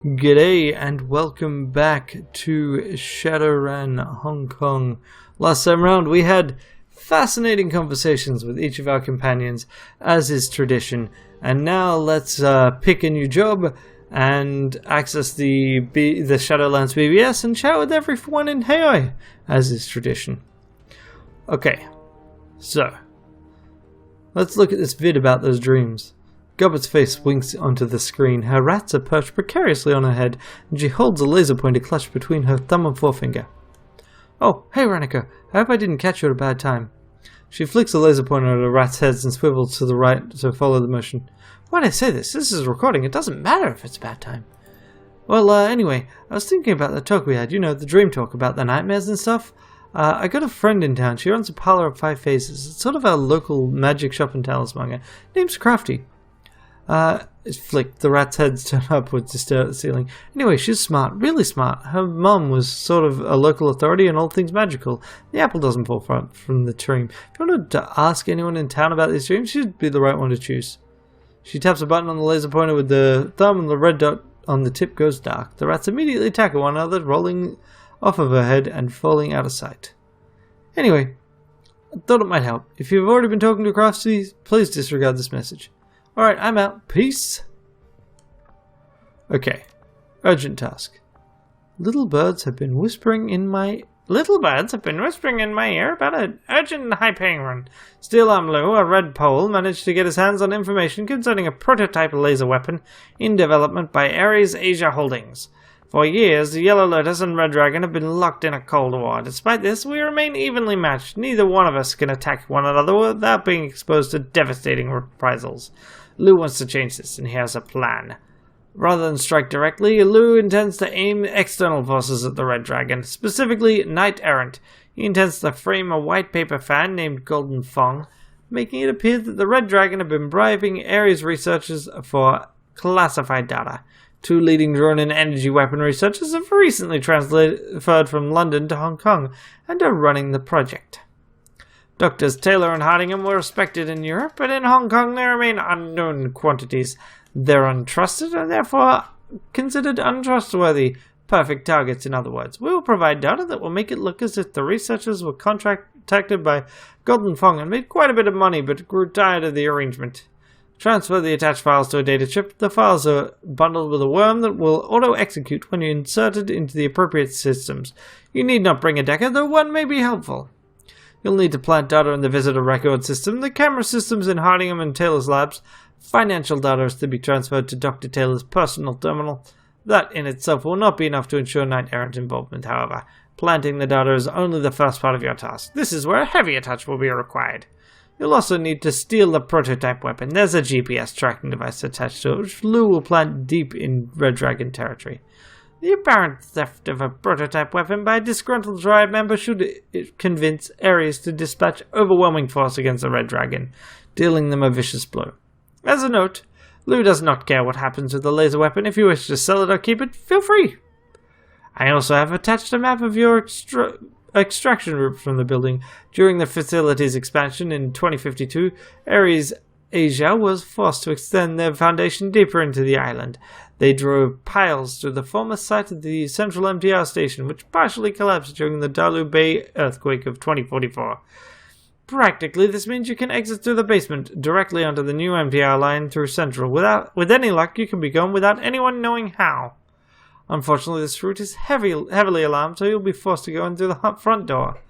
G'day and welcome back to Shadowrun Hong Kong. Last time around we had fascinating conversations with each of our companions, as is tradition, and now let's pick a new job and access the Shadowlands BBS and chat with everyone in Heoi, as is tradition. Okay, so let's look at this vid about those dreams. Gobbert's face winks onto the screen. Her rats are perched precariously on her head, and she holds a laser pointer clutched between her thumb and forefinger. Oh, hey Ranneko, I hope I didn't catch you at a bad time. She flicks a laser pointer at her rat's heads and swivels to the right to follow the motion. Why'd I say this? This is a recording. It doesn't matter if it's a bad time. Well, anyway, I was thinking about the talk we had, the dream talk about the nightmares and stuff. I got a friend in town. She runs a parlor of 5 faces. It's sort of a local magic shop and talismonger. Name's Crafty. It flicked. The rat's heads turned upwards to stare at the ceiling. Anyway, she's smart, really smart. Her mum was sort of a local authority on all things magical. The apple doesn't fall from the tree. If you wanted to ask anyone in town about these dreams, she'd be the right one to choose. She taps a button on the laser pointer with the thumb, and the red dot on the tip goes dark. The rats immediately tackle one another, rolling off of her head and falling out of sight. Anyway, I thought it might help. If you've already been talking to Crafty, please disregard this message. Alright, I'm out. Peace. Okay. Urgent task. Little birds have been whispering in my ear about an urgent and high-paying run. Steel Arm Lou, a red pole, managed to get his hands on information concerning a prototype laser weapon in development by Ares Asia Holdings. For years, the Yellow Lotus and Red Dragon have been locked in a Cold War. Despite this, we remain evenly matched. Neither one of us can attack one another without being exposed to devastating reprisals. Lou wants to change this, and he has a plan. Rather than strike directly, Lou intends to aim external forces at the Red Dragon, specifically Knight Errant. He intends to frame a white paper fan named Golden Fong, making it appear that the Red Dragon have been bribing Ares researchers for classified data. 2 leading drone and energy weapon researchers have recently transferred from London to Hong Kong and are running the project. Doctors Taylor and Hardingham were respected in Europe, but in Hong Kong they remain unknown quantities. They're untrusted and therefore considered untrustworthy. Perfect targets, in other words. We will provide data that will make it look as if the researchers were contacted by Golden Fong and made quite a bit of money, but grew tired of the arrangement. Transfer the attached files to a data chip. The files are bundled with a worm that will auto-execute when you insert it into the appropriate systems. You need not bring a decker, though one may be helpful. You'll need to plant data in the visitor record system, the camera systems in Hardingham and Taylor's labs. Financial data is to be transferred to Dr. Taylor's personal terminal. That in itself will not be enough to ensure Knight Errant involvement, however. Planting the data is only the first part of your task. This is where a heavier touch will be required. You'll also need to steal the prototype weapon. There's a GPS tracking device attached to it, which Lou will plant deep in Red Dragon territory. The apparent theft of a prototype weapon by a disgruntled tribe member should convince Ares to dispatch overwhelming force against the Red Dragon, dealing them a vicious blow. As a note, Lou does not care what happens with the laser weapon. If you wish to sell it or keep it, feel free. I also have attached a map of your extraction route from the building. During the facility's expansion in 2052, Ares Asia was forced to extend their foundation deeper into the island. They drove piles through the former site of the central MTR station, which partially collapsed during the Dalu Bay earthquake of 2044. Practically, this means you can exit through the basement directly onto the new MTR line through Central. With any luck, you can be gone without anyone knowing how. Unfortunately, this route is heavily alarmed, so you'll be forced to go in through the front door.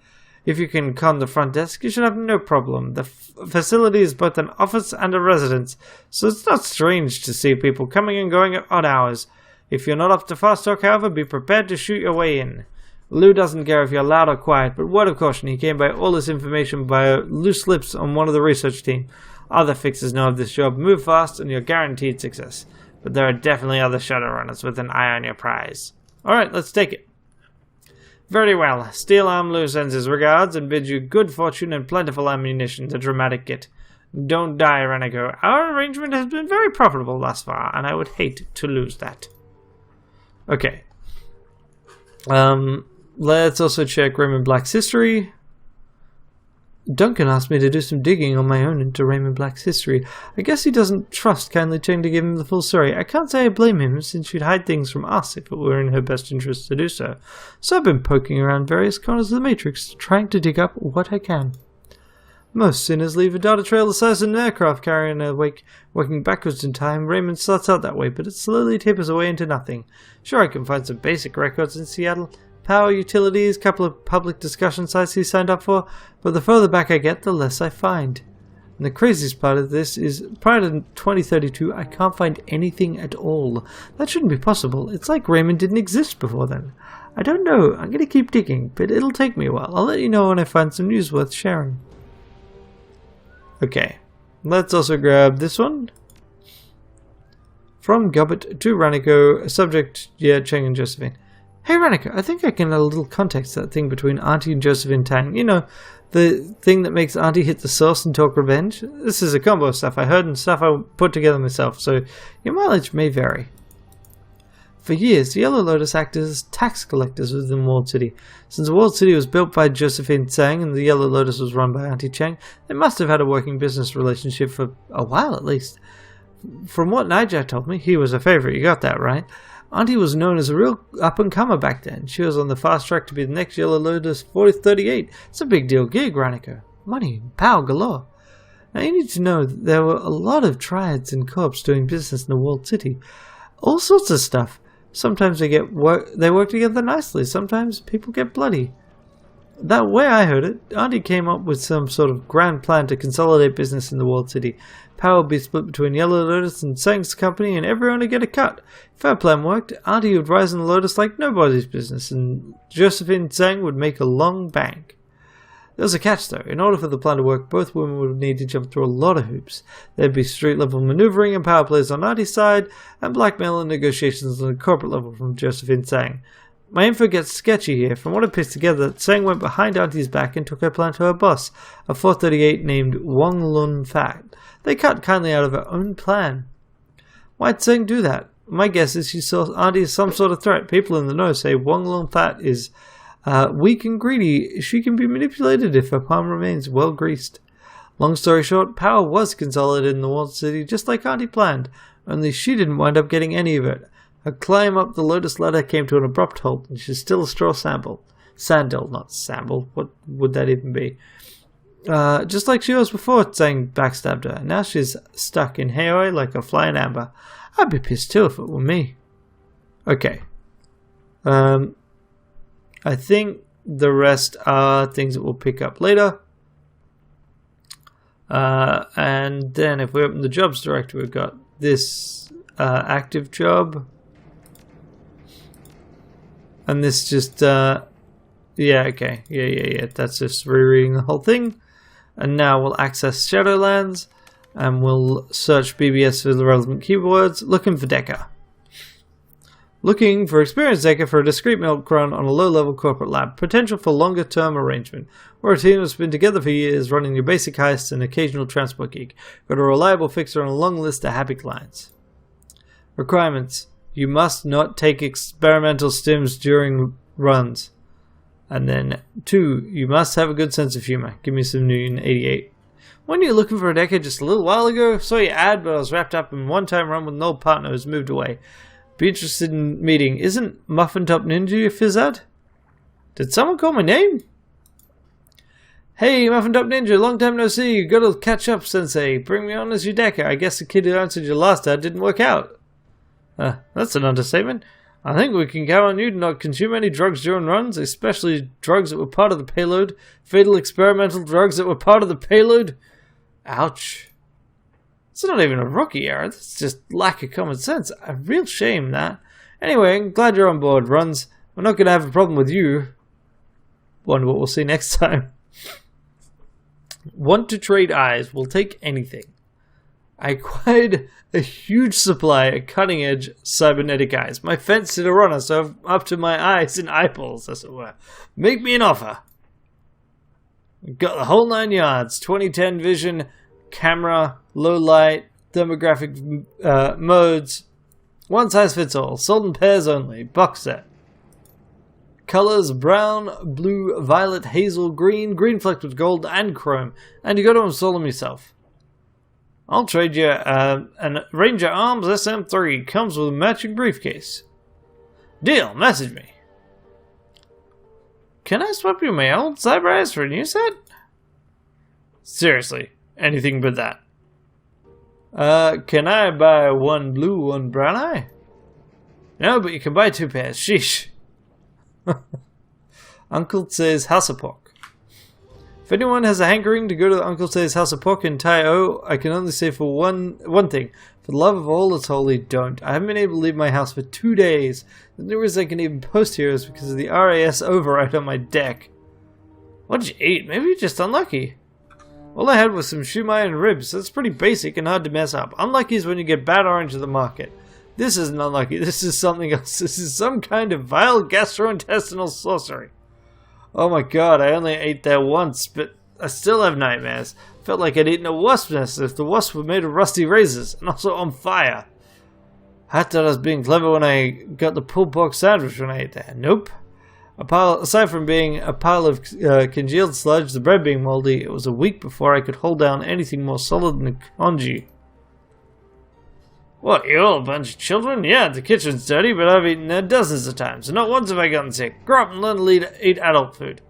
If you can con the front desk, you should have no problem. The facility is both an office and a residence, so it's not strange to see people coming and going at odd hours. If you're not up to fast talk, however, be prepared to shoot your way in. Lou doesn't care if you're loud or quiet, but word of caution, he came by all this information by loose lips on one of the research team. Other fixers know of this job. Move fast and you're guaranteed success. But there are definitely other Shadowrunners with an eye on your prize. Alright, let's take it. Very well. Steel Arm Lou sends his regards and bids you good fortune and plentiful ammunition, the dramatic kit. Don't die, Ranneko. Our arrangement has been very profitable thus far, and I would hate to lose that. Okay. Let's also check Raymond Black's history. Duncan asked me to do some digging on my own into Raymond Black's history. I guess he doesn't trust Kindly Cheng to give him the full story. I can't say I blame him, since she'd hide things from us if it were in her best interest to do so. So I've been poking around various corners of the Matrix, trying to dig up what I can. Most sinners leave a data trail the size of an aircraft carrier in their wake. Working backwards in time, Raymond starts out that way, but it slowly tapers away into nothing. Sure, I can find some basic records in Seattle. Power utilities, couple of public discussion sites he signed up for, but the further back I get, the less I find. And the craziest part of this is, prior to 2032, I can't find anything at all. That shouldn't be possible. It's like Raymond didn't exist before then. I don't know. I'm going to keep digging, but it'll take me a while. I'll let you know when I find some news worth sharing. Okay, let's also grab this one. From Gubbet to Ranneko, subject, Cheng and Josephine. Hey Ranneko, I think I can add a little context to that thing between Auntie and Josephine Tang. You know, the thing that makes Auntie hit the sauce and talk revenge? This is a combo of stuff I heard and stuff I put together myself, so your mileage may vary. For years, the Yellow Lotus acted as tax collectors within Walled City. Since the Walled City was built by Josephine Tsang and the Yellow Lotus was run by Auntie Cheng, they must have had a working business relationship for a while at least. From what Nigel told me, he was a favorite, you got that right. Auntie was known as a real up-and-comer back then. She was on the fast track to be the next Yellow Lotus 4038. It's a big deal gig, Ranneko. Money and power galore. Now you need to know that there were a lot of triads and corps doing business in the Walled City. All sorts of stuff. Sometimes they work together nicely. Sometimes people get bloody. That way I heard it, Auntie came up with some sort of grand plan to consolidate business in the Walled City. Power would be split between Yellow Lotus and Tsang's company, and everyone would get a cut. If her plan worked, Auntie would rise in the Lotus like nobody's business, and Josephine Tsang would make a long bank. There was a catch though. In order for the plan to work, both women would need to jump through a lot of hoops. There'd be street-level maneuvering and power plays on Auntie's side, and blackmail and negotiations on the corporate level from Josephine Tsang. My info gets sketchy here. From what I pieced together, Tsang went behind Auntie's back and took her plan to her boss, a 438 named Wong Lun Fat. They cut kindly out of her own plan. Why'd Tsang do that? My guess is she saw Auntie as some sort of threat. People in the know say Wong Lun Fat is weak and greedy. She can be manipulated if her palm remains well greased. Long story short, power was consolidated in the Walled City just like Auntie planned, only she didn't wind up getting any of it. Her climb up the Lotus ladder came to an abrupt halt, and she's still a straw sandal. Sandal, not sample. What would that even be? Just like she was before, Tsang backstabbed her. Now she's stuck in Heoi like a fly in amber. I'd be pissed too if it were me. Okay. I think the rest are things that we'll pick up later. And then if we open the jobs directory, we've got this active job. And this just, yeah, okay. Yeah. That's just rereading the whole thing. And now we'll access Shadowlands. And we'll search BBS for the relevant keywords. Looking for Decker. Looking for experienced Decker for a discreet milk run on a low-level corporate lab. Potential for longer-term arrangement. We're a team that's been together for years, running your basic heists and occasional transport gig. Got a reliable fixer and a long list of happy clients. Requirements. You must not take experimental stims during runs. And then 2. You must have a good sense of humor. Give me some Newton 88. When you looking for a Decker just a little while ago? Saw your ad, but I was wrapped up in one-time run with an old partner who's moved away. Be interested in meeting. Isn't Muffin Top Ninja your fizzad? Did someone call my name? Hey, Muffin Top Ninja, long time no see. Gotta catch up, Sensei. Bring me on as your Decker. I guess the kid who answered your last ad didn't work out. That's an understatement. I think we can count on you to not consume any drugs during runs, especially drugs that were part of the payload. Fatal experimental drugs that were part of the payload. Ouch. It's not even a rookie error. That's just lack of common sense. A real shame, that. Anyway, I'm glad you're on board, Runs. We're not going to have a problem with you. Wonder what we'll see next time. Want to trade eyes. We'll take anything. I acquired a huge supply of cutting-edge cybernetic eyes. My fence did a runner, so I'm up to my eyes and eyeballs, as it were. Make me an offer. Got the whole 9 yards. 2010 vision, camera, low light, thermographic modes. One size fits all. Sold in pairs only. Box set. Colors brown, blue, violet, hazel, green, green flecked with gold and chrome. And you got to install them yourself. I'll trade you an Ranger Arms SM3. Comes with a matching briefcase. Deal, message me. Can I swap you my old cyber eyes for a new set? Seriously, anything but that. Can I buy one blue, one brown eye? No, but you can buy 2 pairs. Sheesh. Uncle Tse's House of Pork. If anyone has a hankering to go to Uncle Tse's House of Pork in Tai-O, I can only say for one thing. For the love of all that's holy, don't. I haven't been able to leave my house for 2 days. The only reason I can even post here is because of the RAS override on my deck. What'd you eat? Maybe you're just unlucky. All I had was some shumai and ribs. That's pretty basic and hard to mess up. Unlucky is when you get bad orange at the market. This isn't unlucky. This is something else. This is some kind of vile gastrointestinal sorcery. Oh my god, I only ate there once, but I still have nightmares. Felt like I'd eaten a wasp nest if the wasps were made of rusty razors, and also on fire. I thought I was being clever when I got the pulled pork sandwich when I ate there. Nope. Aside from being a pile of congealed sludge, the bread being moldy, it was a week before I could hold down anything more solid than a congee. What, you all a bunch of children? Yeah, the kitchen's dirty, but I've eaten there dozens of times, and not once have I gotten sick. Grow up and learn to eat adult food.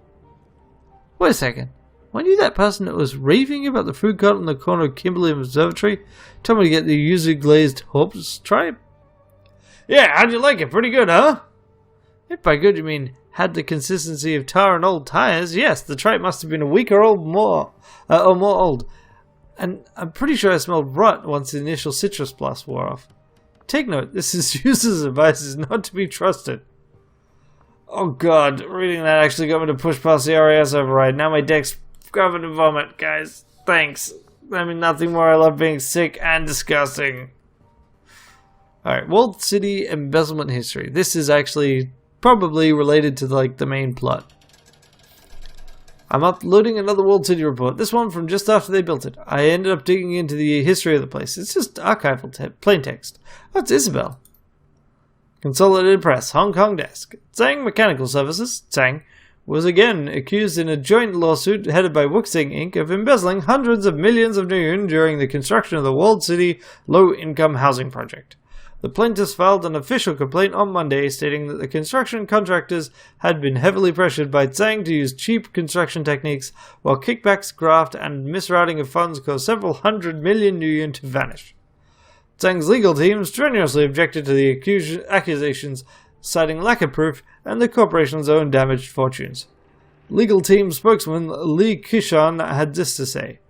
Wait a second. Weren't you that person that was raving about the food cart in the corner of Kimberley Observatory? Told me to get the usually glazed hops tripe? Yeah, how'd you like it? Pretty good, huh? If by good you mean had the consistency of tar and old tires, yes, the tripe must have been a week or more old. And I'm pretty sure I smelled rot once the initial citrus blast wore off. Take note, this is user's advice is not to be trusted. Oh god, reading that actually got me to push past the RAS override. Now my deck's covered in vomit, guys. Thanks. I mean, nothing more. I love being sick and disgusting. Alright, Walled City embezzlement history. This is actually probably related to like the main plot. I'm uploading another Walled City report, this one from just after they built it. I ended up digging into the history of the place. It's just archival plain text. Oh, it's Isabel. Consolidated Press, Hong Kong desk. Tsang Mechanical Services, Tsang, was again accused in a joint lawsuit headed by Wuxing Inc. of embezzling hundreds of millions of yuan during the construction of the Walled City low-income housing project. The plaintiffs filed an official complaint on Monday stating that the construction contractors had been heavily pressured by Tsang to use cheap construction techniques, while kickbacks, graft, and misrouting of funds caused several hundred million yuan to vanish. Tsang's legal team strenuously objected to the accusations, citing lack of proof and the corporation's own damaged fortunes. Legal team spokesman Li Kishan had this to say: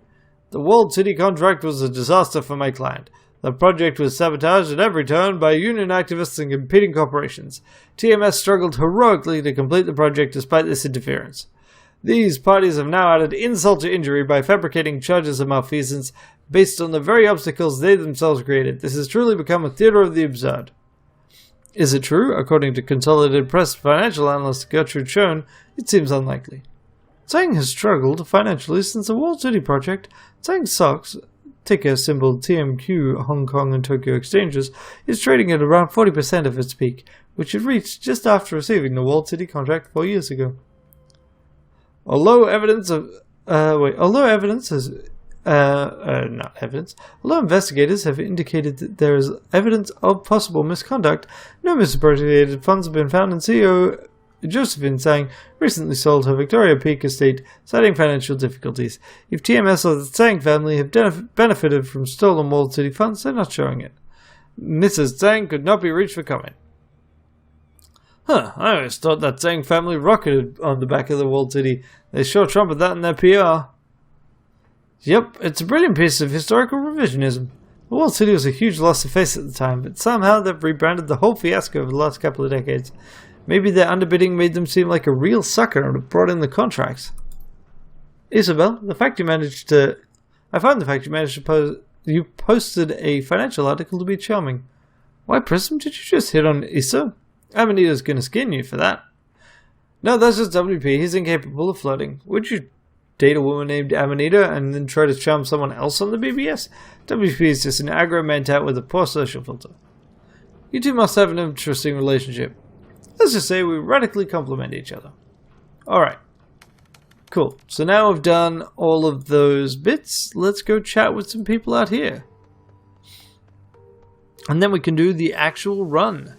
"The Walled City contract was a disaster for my client. The project was sabotaged at every turn by union activists and competing corporations. TMS struggled heroically to complete the project despite this interference. These parties have now added insult to injury by fabricating charges of malfeasance based on the very obstacles they themselves created. This has truly become a theater of the absurd." Is it true? According to Consolidated Press financial analyst Gertrude Schoen, it seems unlikely. Tsang has struggled financially since the Walled City project. Tsang stocks, ticker symbol TMQ, Hong Kong and Tokyo exchanges, is trading at around 40% of its peak, which it reached just after receiving the Walled City contract 4 years ago. Although investigators have indicated that there is evidence of possible misconduct, no misappropriated funds have been found, and CEO Josephine Tsang recently sold her Victoria Peak estate, citing financial difficulties. If TMS or the Tsang family have benefited from stolen Walled City funds, they're not showing it. Mrs. Tsang could not be reached for comment. I always thought that Tsang family rocketed on the back of the Walled City. They sure trumpet that in their PR. Yep, it's a brilliant piece of historical revisionism. The Walled City was a huge loss to face at the time, but somehow they've rebranded the whole fiasco over the last couple of decades. Maybe their underbidding made them seem like a real sucker and brought in the contracts. Isabel, I find the fact you managed to you posted a financial article to be charming. Why, Prism, did you just hit on Issa? Amanita's gonna skin you for that. No, that's just WP. He's incapable of flirting. Would you date a woman named Amanita and then try to charm someone else on the BBS? WP is just an aggro mentat with a poor social filter. You two must have an interesting relationship. Let's just say we radically complement each other. Alright. Cool. So now we've done all of those bits. Let's go chat with some people out here. And then we can do the actual run.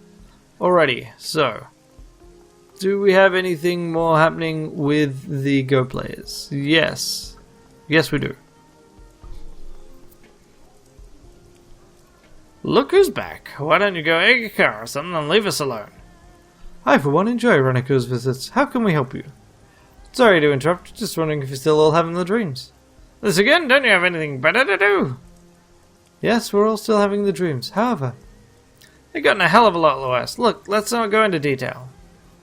Alrighty, so do we have anything more happening with the Go players? Yes. Yes, we do. Look who's back. Why don't you go egg a car or something and leave us alone? I, for one, enjoy Ranneko's visits. How can we help you? Sorry to interrupt, just wondering if you're still all having the dreams. This again? Don't you have anything better to do? Yes, we're all still having the dreams. However, they've gotten a hell of a lot worse. Look, let's not go into detail.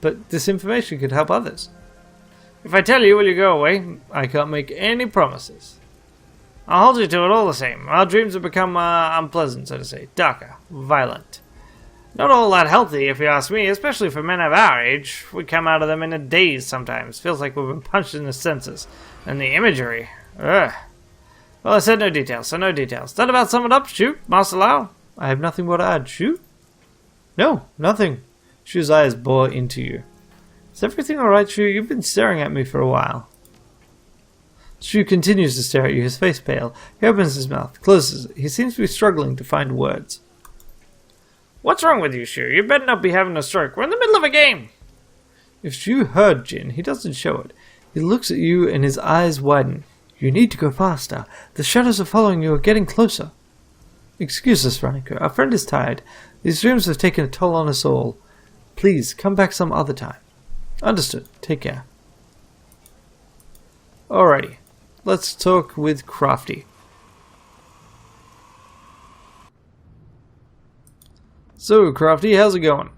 But this information could help others. If I tell you, will you go away? I can't make any promises. I'll hold you to it all the same. Our dreams have become unpleasant, so to say. Darker, violent. Not all that healthy, if you ask me, especially for men of our age. We come out of them in a daze sometimes. Feels like we've been punched in the senses. And the imagery. Ugh. Well, I said no details, so no details. That about sum it up, Shoot, Master Lau? I have nothing more to add. Shoot? No, nothing. Shu's eyes bore into you. Is everything alright, Shu? You've been staring at me for a while. Shu continues to stare at you, his face pale. He opens his mouth, closes it. He seems to be struggling to find words. What's wrong with you, Shu? You better not be having a stroke. We're in the middle of a game. If Shu heard Jin, he doesn't show it. He looks at you and his eyes widen. You need to go faster. The shadows are following you, are getting closer. Excuse us, Ranneko. Our friend is tired. These dreams have taken a toll on us all. Please, come back some other time. Understood. Take care. Alrighty. Let's talk with Crafty. So, Crafty, how's it going?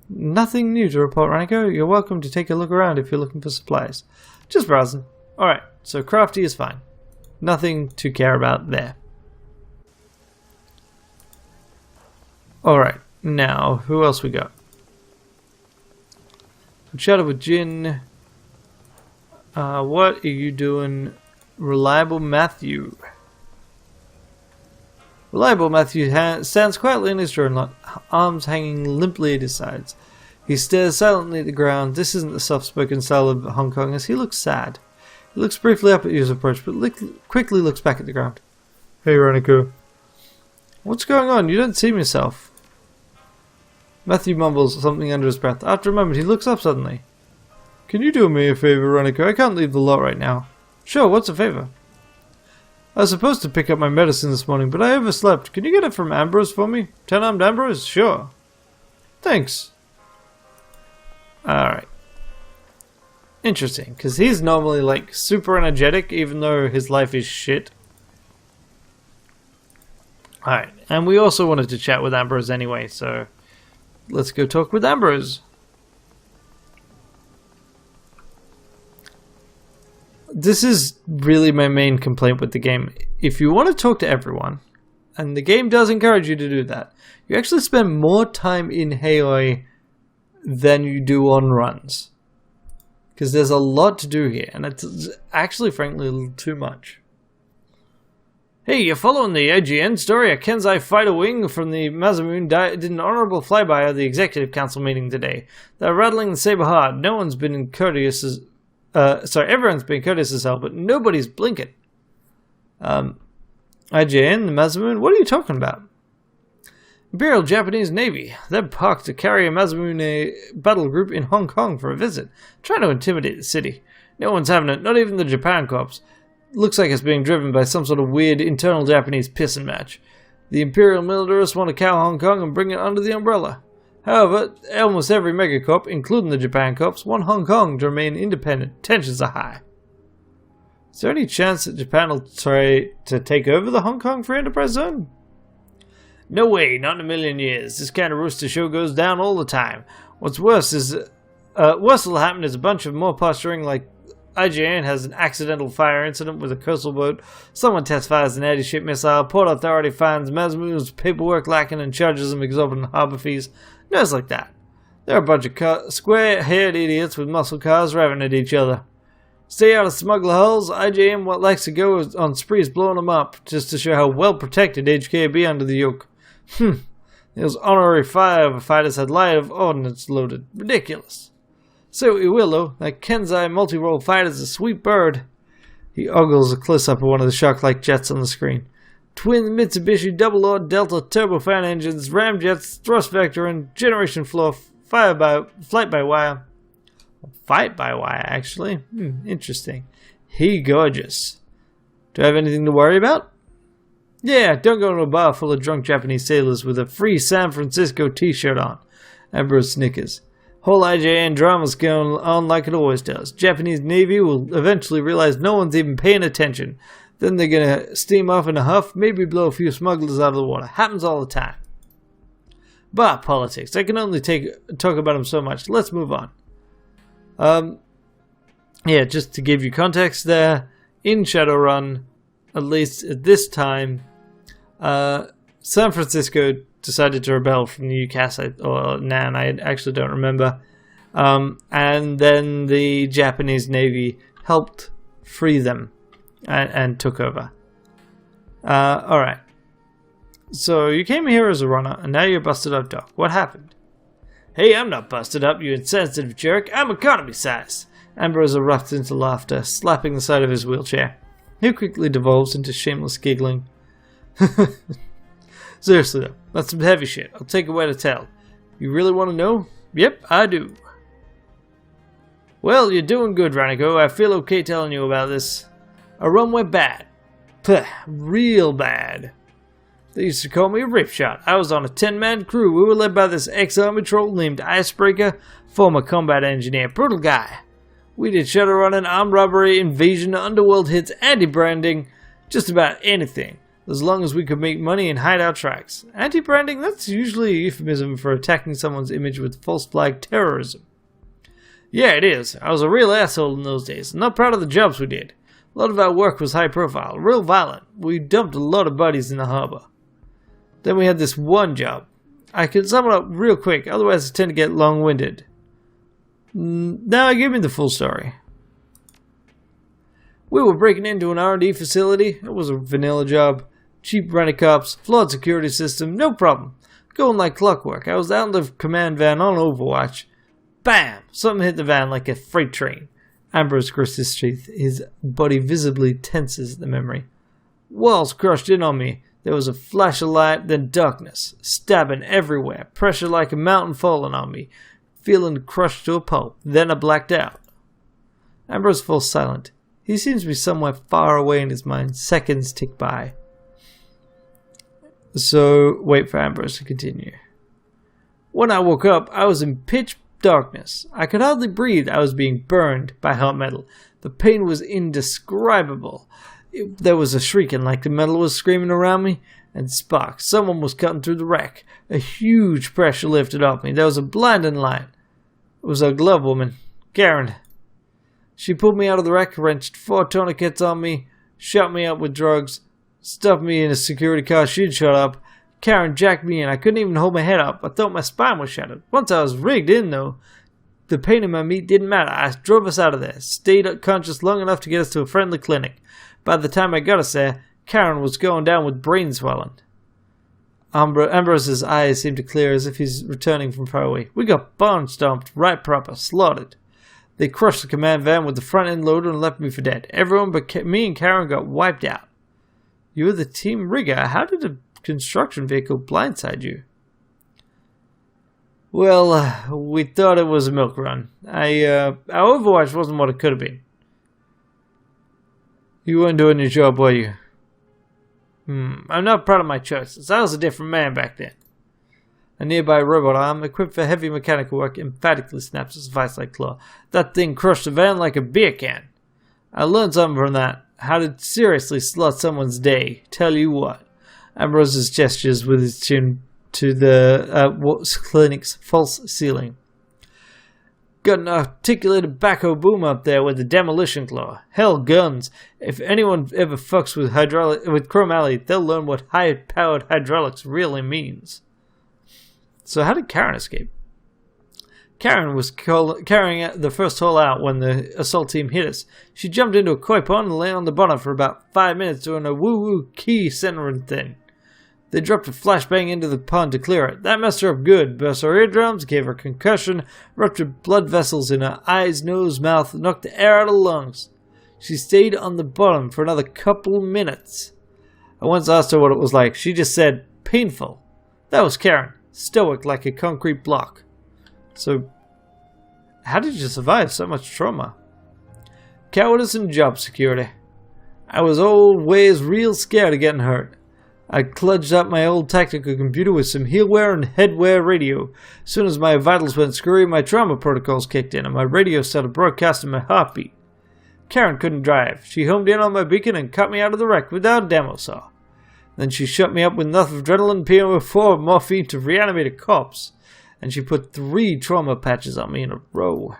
Nothing new to report, Ranneko. You're welcome to take a look around if you're looking for supplies. Just browsing. Alright, so Crafty is fine. Nothing to care about there. Alright, now, who else we got? Chatted with Jin. What are you doing? Reliable Matthew. Reliable Matthew stands quietly in his drone, arms hanging limply at his sides. He stares silently at the ground. This isn't the soft-spoken style of Hong Kong, as he looks sad. He looks briefly up at you as approach, but quickly looks back at the ground. Hey, Ranneko. What's going on? You don't seem yourself. Matthew mumbles something under his breath. After a moment, he looks up suddenly. Can you do me a favor, Ranneko? I can't leave the lot right now. Sure, what's a favor? I was supposed to pick up my medicine this morning, but I overslept. Can you get it from Ambrose for me? 10-armed Ambrose? Sure. Thanks. Alright. Interesting, because he's normally like super energetic, even though his life is shit. Alright, and we also wanted to chat with Ambrose anyway, so let's go talk with Ambrose. This is really my main complaint with the game. If you want to talk to everyone, and the game does encourage you to do that, you actually spend more time in Heoi than you do on runs. Because there's a lot to do here, and it's actually, frankly, a little too much. Hey, you're following the IGN story? A Kenzai fighter wing from the Masamune did an honorable flyby of the Executive Council meeting today. They're rattling the saber hard. No one's been courteous as... everyone's been courteous as hell, but nobody's blinking. IGN, the Masamune? What are you talking about? Imperial Japanese Navy. They're parked to carry a Masamune battle group in Hong Kong for a visit, trying to intimidate the city. No one's having it, not even the Japan Corps. Looks like it's being driven by some sort of weird internal Japanese pissing match. The Imperial militarists want to cow Hong Kong and bring it under the umbrella. However, almost every megacorp, including the Japan Corps, want Hong Kong to remain independent. Tensions are high. Is there any chance that Japan will try to take over the Hong Kong Free Enterprise Zone? No way, not in a million years. This kind of rooster show goes down all the time. What's worse is, worse will happen is a bunch of more posturing, like IGN has an accidental fire incident with a coastal boat, someone test fires an anti-ship missile, Port Authority finds Masamune's paperwork lacking and charges them exorbitant harbor fees. No's like that. They're a bunch of square-haired idiots with muscle cars revving at each other. Stay out of smuggler hulls. IGN what likes to go on sprees blowing them up, just to show how well protected HK be under the yoke. Those honorary firefighters had light of ordnance loaded. Ridiculous. Say what you will, though. That Kenzai multi-role fighter's a sweet bird. He ogles a close-up of one of the shock-like jets on the screen. Twin Mitsubishi double-lord Delta turbofan engines, ramjets, thrust vector, and generation floor flight by wire. Fight by wire, actually. Interesting. He gorgeous. Do I have anything to worry about? Yeah, don't go to a bar full of drunk Japanese sailors with a free San Francisco t-shirt on. Ambrose snickers. Whole IJN drama's going on like it always does. Japanese Navy will eventually realize no one's even paying attention. Then they're gonna steam off in a huff, maybe blow a few smugglers out of the water. Happens all the time. But politics, I can only talk about them so much. Let's move on. Yeah, just to give you context there, in Shadowrun, at least at this time, San Francisco decided to rebel from the UCAS, or NAN, I actually don't remember. And then the Japanese Navy helped free them and took over. Alright. So you came here as a runner, and now you're busted up, Doc. What happened? Hey, I'm not busted up, you insensitive jerk. I'm economy size. Ambrose erupts into laughter, slapping the side of his wheelchair. He quickly devolves into shameless giggling. Seriously though, that's some heavy shit. I'll take away to tell. You really want to know? Yep, I do. Well, you're doing good, Ranneko. I feel okay telling you about this. Our run went bad. Puh, real bad. They used to call me a ripshot. I was on a 10-man crew. We were led by this ex-army troll named Icebreaker, former combat engineer. Brutal guy. We did Shadowrun, armed robbery, invasion, underworld hits, anti-branding, just about anything. As long as we could make money and hide our tracks. Anti-branding, that's usually a euphemism for attacking someone's image with false flag terrorism. Yeah, it is. I was a real asshole in those days. I'm not proud of the jobs we did. A lot of our work was high profile, real violent. We dumped a lot of bodies in the harbor. Then we had this one job. I can sum it up real quick, otherwise I tend to get long-winded. Now give me the full story. We were breaking into an R&D facility. It was a vanilla job. Cheap rent-a-cops, flawed security system, no problem. Going like clockwork. I was out in the command van on Overwatch. Bam! Something hit the van like a freight train. Ambrose grits his teeth. His body visibly tenses at the memory. Walls crushed in on me. There was a flash of light, then darkness. Stabbing everywhere. Pressure like a mountain falling on me. Feeling crushed to a pulp. Then I blacked out. Ambrose falls silent. He seems to be somewhere far away in his mind. Seconds tick by. So, wait for Ambrose to continue. When I woke up, I was in pitch darkness. I could hardly breathe. I was being burned by hot metal. The pain was indescribable. There was a shrieking like the metal was screaming around me, and sparks. Someone was cutting through the wreck. A huge pressure lifted off me. There was a blinding light. It was a glove woman, Karen. She pulled me out of the wreck, wrenched 4 tourniquets on me, shot me up with drugs, stuffed me in a security car she'd shut up. Karen jacked me in. I couldn't even hold my head up. I thought my spine was shattered. Once I was rigged in, though, the pain in my meat didn't matter. I drove us out of there, stayed unconscious long enough to get us to a friendly clinic. By the time I got us there, Karen was going down with brain swelling. Ambrose's eyes seemed to clear as if he's returning from far away. We got barn stomped, right proper, slaughtered. They crushed the command van with the front end loader and left me for dead. Everyone but me and Karen got wiped out. You were the team rigger. How did a construction vehicle blindside you? Well, we thought it was a milk run. Our Overwatch wasn't what it could have been. You weren't doing your job, were you? I'm not proud of my choices. I was a different man back then. A nearby robot arm, equipped for heavy mechanical work, emphatically snaps its vice-like claw. That thing crushed the van like a beer can. I learned something from that. How to seriously slot someone's day. Tell you what. Ambrose's gestures with his chin to the clinic's false ceiling. Got an articulated backhoe boom up there with the demolition claw. Hell, guns. If anyone ever fucks with Chrome Alley, they'll learn what high-powered hydraulics really means. So how did Karen escape? Karen was carrying the first hole out when the assault team hit us. She jumped into a koi pond and lay on the bottom for about 5 minutes doing a woo-woo key centering thing. They dropped a flashbang into the pond to clear it. That messed her up good. Burst her eardrums, gave her concussion, ruptured blood vessels in her eyes, nose, mouth, knocked the air out of her lungs. She stayed on the bottom for another couple minutes. I once asked her what it was like. She just said, painful. That was Karen. Stoic like a concrete block. So, how did you survive so much trauma? Cowardice and job security. I was always real scared of getting hurt. I clutched up my old tactical computer with some heelwear and headwear radio. As soon as my vitals went screwy, my trauma protocols kicked in and my radio started broadcasting my heartbeat. Karen couldn't drive. She homed in on my beacon and cut me out of the wreck without a demo saw. Then she shut me up with enough adrenaline, PO4, morphine to reanimate a corpse. And she put 3 trauma patches on me in a row.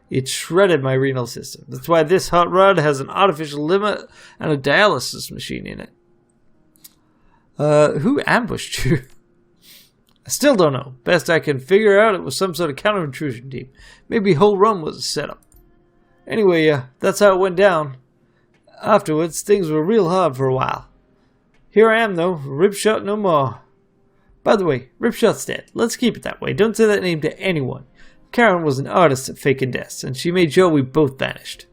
It shredded my renal system. That's why this hot rod has an artificial liver and a dialysis machine in it. Who ambushed you? I still don't know. Best I can figure out, it was some sort of counter-intrusion team. Maybe whole run was a setup. Anyway, that's how it went down. Afterwards, things were real hard for a while. Here I am, though. Ripshot no more. By the way, Ripshot's dead. Let's keep it that way. Don't say that name to anyone. Karen was an artist at faking deaths, and she made sure we both vanished.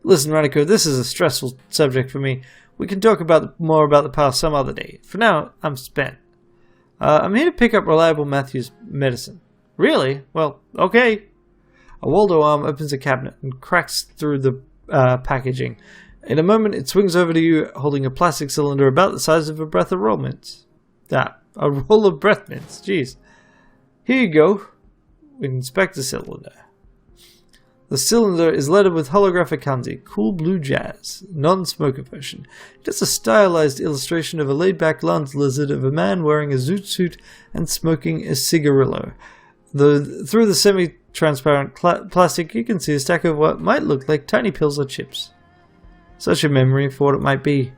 Listen, Ranneko, this is a stressful subject for me. We can talk more about the past some other day. For now, I'm spent. I'm here to pick up Reliable Matthews' medicine. Really? Well, okay. A Waldo arm opens a cabinet and cracks through the packaging. In a moment, it swings over to you, holding a plastic cylinder about the size of a breath of roll mints. A roll of breath mints. Jeez. Here you go. We inspect the cylinder. The cylinder is leaded with holographic kanji, cool blue jazz, non-smoker version. It is a stylized illustration of a laid-back land lizard of a man wearing a zoot suit and smoking a cigarillo. Through the semi-transparent plastic, you can see a stack of what might look like tiny pills or chips. Such a memory for what it might be.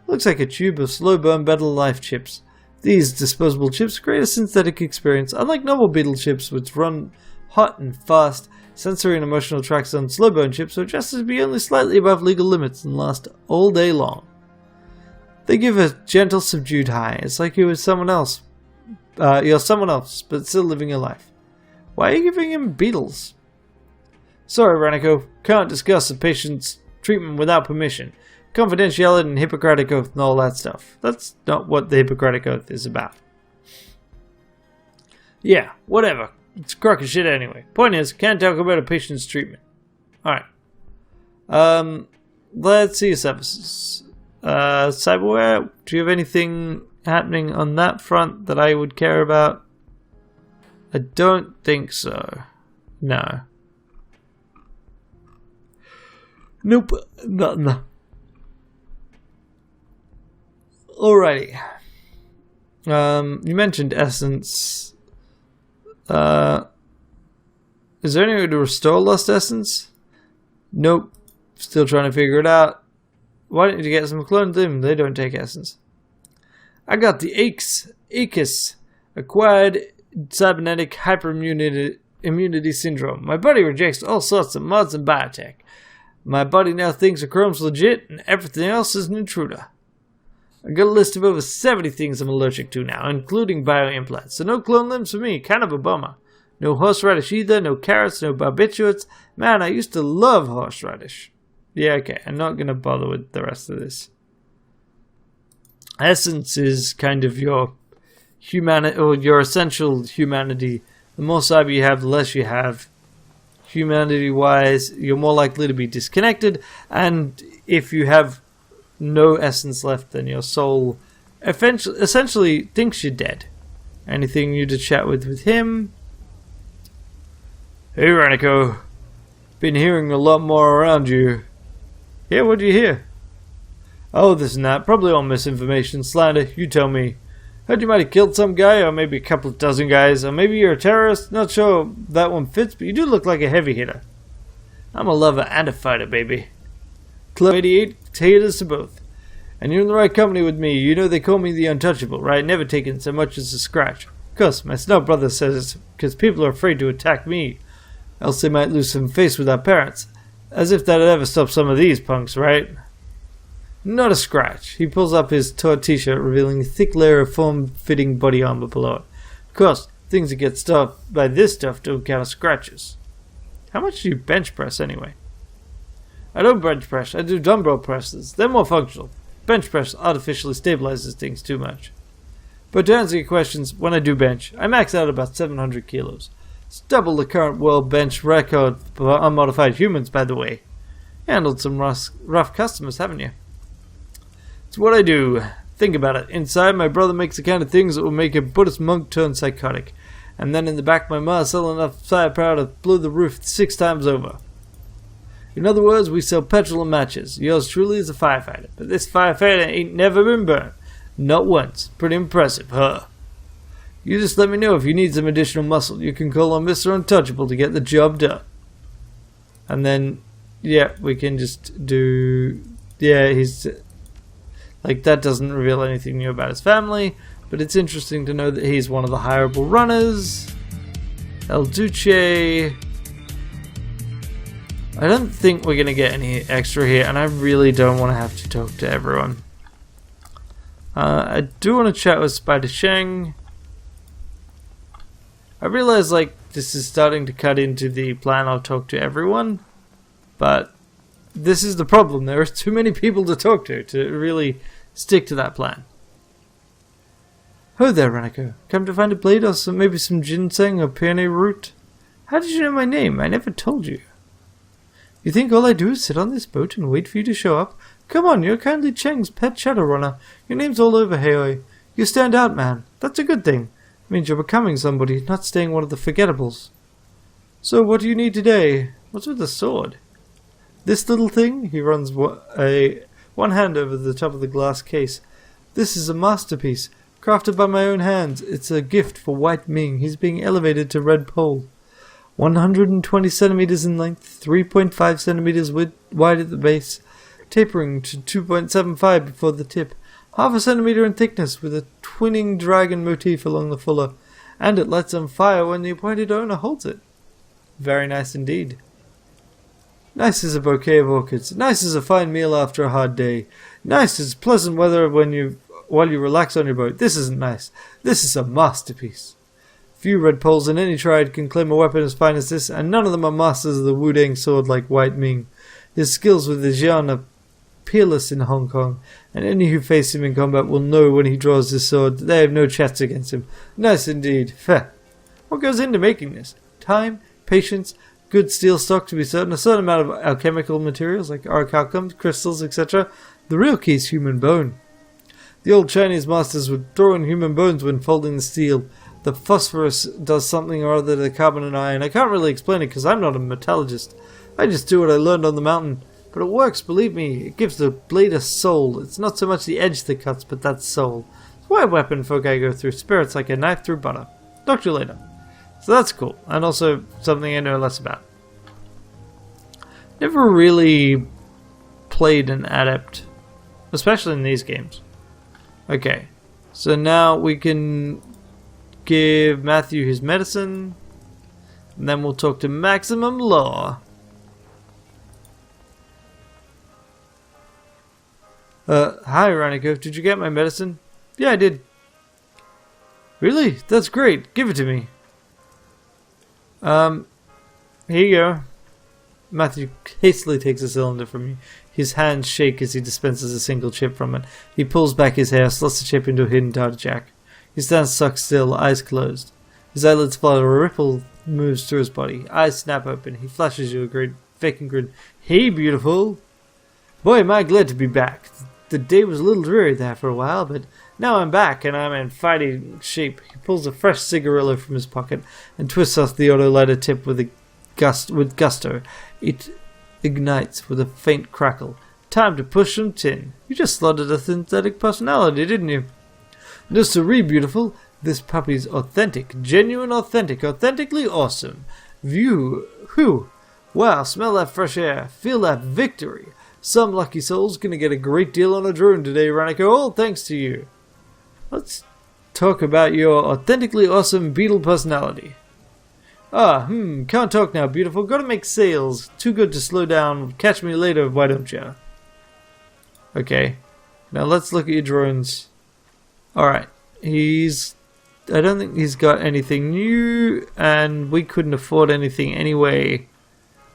Looks like a tube of slow-burn Beetle Life chips. These disposable chips create a synthetic experience, unlike normal Beetle chips, which run hot and fast. Sensory and emotional tracks on slow burn chips are adjusted to be only slightly above legal limits and last all day long. They give a gentle, subdued high. It's like you're someone else, but still living your life. Why are you giving him beetles? Sorry, Ranneko, can't discuss a patient's treatment without permission. Confidentiality and Hippocratic Oath and all that stuff. That's not what the Hippocratic Oath is about. Yeah, whatever. It's a crock of shit anyway. Point is, can't talk about a patient's treatment. Alright. Let's see your services. Cyberware, do you have anything happening on that front that I would care about? I don't think so. No. Nope. No. Alrighty. You mentioned Essence. Is there any way to restore lost essence? Nope. Still trying to figure it out. Why don't you get some clone them? They don't take essence. I got the ACES, acquired cybernetic hyperimmunity syndrome. My body rejects all sorts of mods and biotech. My body now thinks a chrome's legit and everything else is an intruder. I got a list of over 70 things I'm allergic to now, including bioimplants. So no clone limbs for me, kind of a bummer. No horseradish either, no carrots, no barbiturates. Man, I used to love horseradish. Yeah, okay, I'm not going to bother with the rest of this. Essence is kind of your humanity, or your essential humanity. The more cyber you have, the less you have. Humanity-wise, you're more likely to be disconnected, and if you have no essence left, then your soul essentially thinks you're dead. Anything new to chat with him? Hey, Ranneko. Been hearing a lot more around you. Yeah, what do you hear? Oh, this and that. Probably all misinformation. Slander, you tell me. Heard you might have killed some guy, or maybe a couple of dozen guys, or maybe you're a terrorist. Not sure that one fits, but you do look like a heavy hitter. I'm a lover and a fighter, baby. Club 88, haters to both. And you're in the right company with me. You know they call me the untouchable, right? Never taken so much as a scratch. Of course, my snub brother says it's because people are afraid to attack me. Else they might lose some face with our parents. As if that'd ever stop some of these punks, right? Not a scratch. He pulls up his torn t-shirt, revealing a thick layer of form-fitting body armor below it. Of course, things that get stuffed by this stuff don't count as scratches. How much do you bench press anyway? I don't bench press, I do dumbbell presses. They're more functional. Bench press artificially stabilizes things too much. But to answer your questions, when I do bench, I max out about 700 kilos. It's double the current world bench record for unmodified humans, by the way. Handled some rough customers, haven't you? It's what I do. Think about it. Inside, my brother makes the kind of things that will make a Buddhist monk turn psychotic. And then in the back, my ma sell enough firepower to blow the roof 6 times over. In other words, we sell petrol and matches. Yours truly is a firefighter. But this firefighter ain't never been burned. Not once. Pretty impressive, huh? You just let me know if you need some additional muscle. You can call on Mr. Untouchable to get the job done. And then, yeah, we can just do... Yeah, he's... Like, that doesn't reveal anything new about his family, but it's interesting to know that he's one of the hireable runners. El Duce... I don't think we're going to get any extra here, and I really don't want to have to talk to everyone. I do want to chat with Spider Sheng. I realize, like, this is starting to cut into the plan I'll talk to everyone, but this is the problem. There are too many people to talk to really stick to that plan. Ho there, Ranneko. Come to find a blade or maybe some ginseng or peony root? How did you know my name? I never told you. You think all I do is sit on this boat and wait for you to show up? Come on, you're kindly Cheng's pet Shadowrunner. Your name's all over Heoi. You stand out, man. That's a good thing. It means you're becoming somebody, not staying one of the forgettables. So what do you need today? What's with the sword? This little thing? He runs one hand over the top of the glass case. This is a masterpiece, crafted by my own hands. It's a gift for White Ming. He's being elevated to Red Pole. 120 centimeters in length, 3.5 centimeters wide at the base, tapering to 2.75 before the tip. Half a centimeter in thickness, with a twinning dragon motif along the fuller, and it lights on fire when the appointed owner holds it. Very nice indeed. Nice as a bouquet of orchids. Nice as a fine meal after a hard day. Nice as pleasant weather while you relax on your boat. This isn't nice. This is a masterpiece. Few Red Poles in any tribe can claim a weapon as fine as this, and none of them are masters of the Wudang sword like White Ming. His skills with the Jian are peerless in Hong Kong, and any who face him in combat will know when he draws his sword that they have no chance against him. Nice indeed. Feh. What goes into making this? Time, patience, good steel stock to be certain, a certain amount of alchemical materials like orichalcum, crystals, etc. The real key is human bone. The old Chinese masters would throw in human bones when folding the steel. The phosphorus does something or other to the carbon and iron. I can't really explain it because I'm not a metallurgist. I just do what I learned on the mountain. But it works, believe me. It gives the blade a soul. It's not so much the edge that cuts, but that soul. It's why weapon folk I go through spirits like a knife through butter. Talk to you later. So that's cool. And also something I know less about. Never really played an adept. Especially in these games. Okay. So now we can give Matthew his medicine. And then we'll talk to Maximum Law. Hi Ranneko, did you get my medicine? Yeah, I did. Really? That's great. Give it to me. Here you go. Matthew hastily takes a cylinder from you. His hands shake as he dispenses a single chip from it. He pulls back his hair, slots the chip into a hidden tartar jack. He stands stock still, eyes closed. His eyelids flutter, a ripple moves through his body. Eyes snap open. He flashes you a great vacant grin. Hey, beautiful. Boy, am I glad to be back. The day was a little dreary there for a while, but now I'm back and I'm in fighting shape. He pulls a fresh cigarillo from his pocket and twists off the auto-lighter tip with gusto. It ignites with a faint crackle. Time to push some tin. You just slaughtered a synthetic personality, didn't you? No siree, beautiful. This puppy's authentic. Genuine authentic. Authentically awesome. View. Whew. Wow, smell that fresh air. Feel that victory. Some lucky soul's gonna get a great deal on a drone today, Ranneko, all thanks to you. Let's talk about your authentically awesome beetle personality. Can't talk now, beautiful. Gotta make sales. Too good to slow down. Catch me later, why don't ya? Okay. Now let's look at your drones. Alright, I don't think he's got anything new, and we couldn't afford anything anyway,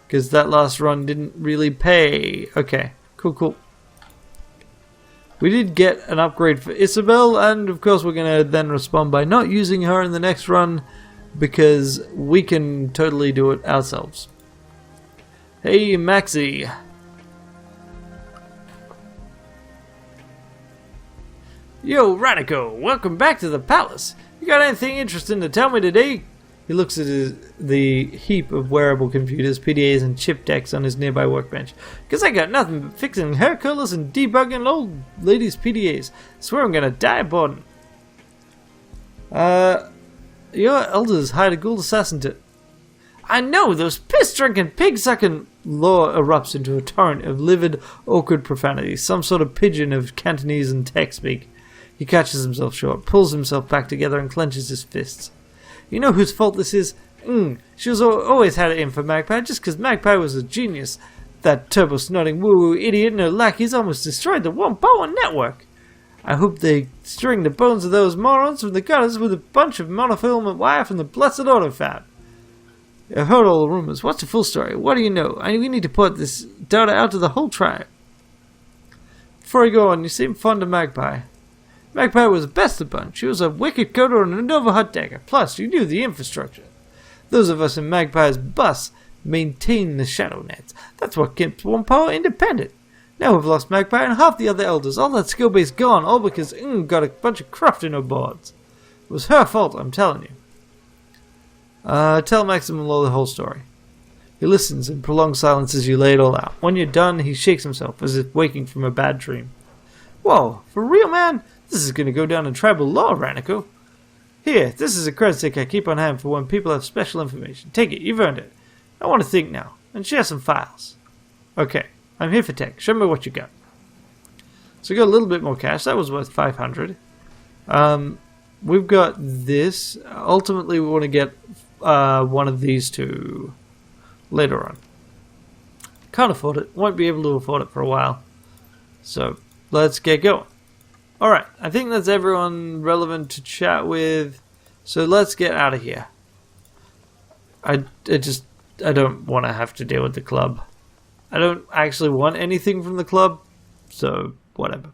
because that last run didn't really pay. Okay, cool. We did get an upgrade for Isabel, and of course we're going to then respond by not using her in the next run, because we can totally do it ourselves. Hey, Maxie. Yo, Ranneko, welcome back to the palace. You got anything interesting to tell me today? He looks at the heap of wearable computers, PDAs, and chip decks on his nearby workbench. Because I got nothing but fixing hair curlers and debugging old ladies' PDAs. Swear I'm gonna die aboard. Your elders hired a Gould assassin to... I know, those piss-drinking, pig-sucking... Law erupts into a torrent of livid, awkward profanity, some sort of pigeon of Cantonese and tech speak. He catches himself short, pulls himself back together, and clenches his fists. You know whose fault this is? She was always had it in for Magpie, just because Magpie was a genius. That turbo-snorting woo-woo idiot and her lackeys almost destroyed the one power network. I hope they string the bones of those morons from the gutters with a bunch of monofilament wire from the blessed autofab. I've heard all the rumors. What's the full story? What do you know? We need to put this data out to the whole tribe. Before you go on, you seem fond of Magpie. Magpie was the best of the bunch. She was a wicked coder and a Nova hut decker. Plus, you knew the infrastructure. Those of us in Magpie's bus maintain the shadow nets. That's what keeps One Power independent. Now we've lost Magpie and half the other elders. All that skill base gone, all because got a bunch of cruft in her boards. It was her fault, I'm telling you. Tell Maximum Law the whole story. He listens in prolonged silence as you lay it all out. When you're done, he shakes himself as if waking from a bad dream. Whoa, for real, man? This is going to go down in tribal law, Ranneko. Here, this is a credit stick I keep on hand for when people have special information. Take it, you've earned it. I want to think now, and share some files. Okay, I'm here for tech. Show me what you got. So we got a little bit more cash. That was worth 500. We've got this. Ultimately, we want to get one of these two later on. Can't afford it. Won't be able to afford it for a while. So, let's get going. Alright, I think that's everyone relevant to chat with. So let's get out of here. I don't want to have to deal with the club. I don't actually want anything from the club. So, whatever.